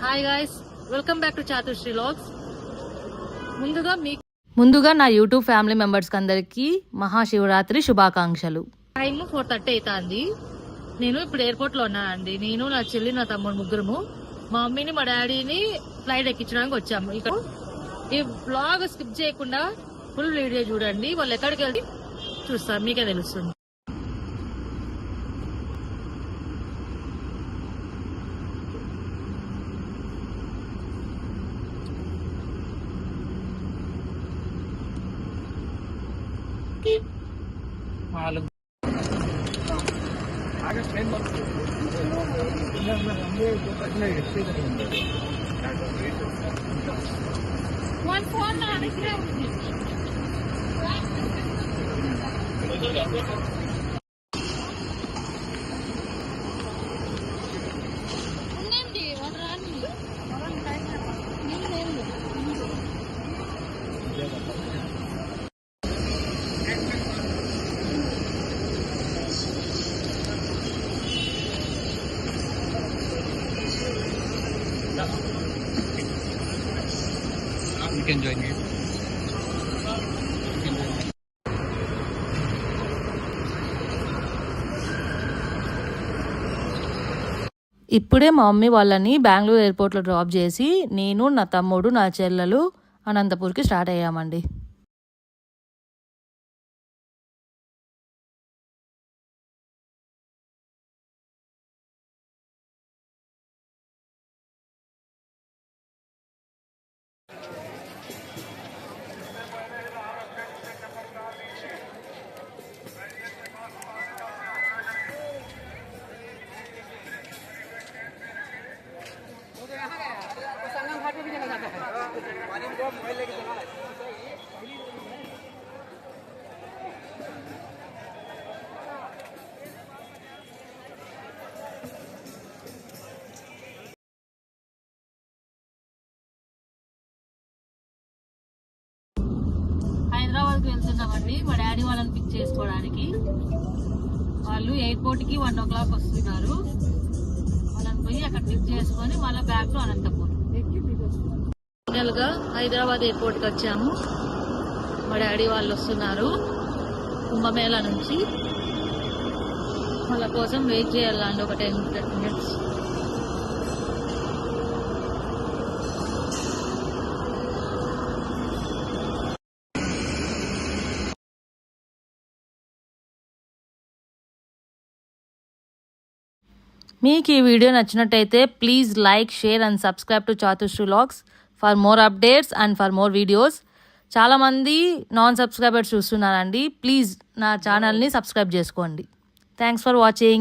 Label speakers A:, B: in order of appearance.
A: Hi guys, welcome back to Chatushri vlogs. ముందుగా నా YouTube family members అందరికి మహాశివరాత్రి శుభాకాంక్షలు. టైం 4:30 అవుతుంది. నేను ఇప్పుడు ఎయిర్పోర్ట్ లో ఉన్నానండి. నేను, నా చెల్లి, నా తమ్ముడు ముగ్గురము మా మమ్మీని మా డాడీని ఫ్లైట్ ఎక్కించడానికి వచ్చాము. ఇక్కడ ఈ బ్లాగ్ స్కిప్ చేయకుండా ఫుల్ వీడియో చూడండి. వాళ్ళు ఎక్కడికి వెళ్ళి చూస్తారు, మీకే తెలుస్తుంది. One phone na దగ్గరే ఉంది. ఉండండి వదరాని.
B: You can join me.
A: ఇప్పుడే మా మమ్మీ వాళ్ళని బెంగళూరు ఎయిర్పోర్ట్లో డ్రాప్ చేసి నేను, నా తమ్ముడు, నా చెల్లెలు అనంతపూర్కి స్టార్ట్ అయ్యామండి. హైదరాబాద్కి వెళ్తున్నామండి మా డాడీ వాళ్ళని పిక్ చేసుకోవడానికి. వాళ్ళు ఎయిర్పోర్ట్ కి 1 o'clock వస్తున్నారు. వాళ్ళని పోయి అక్కడ పిక్ చేసుకొని మళ్ళీ బ్యాక్ టు అనంతపూర్. ఫైనల్ గా హైదరాబాద్ ఎయిర్పోర్ట్ కి వచ్చాము. మా డాడీ వాళ్ళు వస్తున్నారు కుంభమేళ నుంచి. వాళ్ళ కోసం వెయిట్ చేయాలండి ఒక 10-15 minutes. మీకు ఈ వీడియో నచ్చినట్టయితే please like, share and subscribe to Chatushri vlogs for more updates and for more videos. చాలామంది నాన్ సబ్స్క్రైబర్స్ చూస్తున్నారండి. ప్లీజ్ నా ఛానల్ని సబ్స్క్రైబ్ చేసుకోండి. Thanks for watching.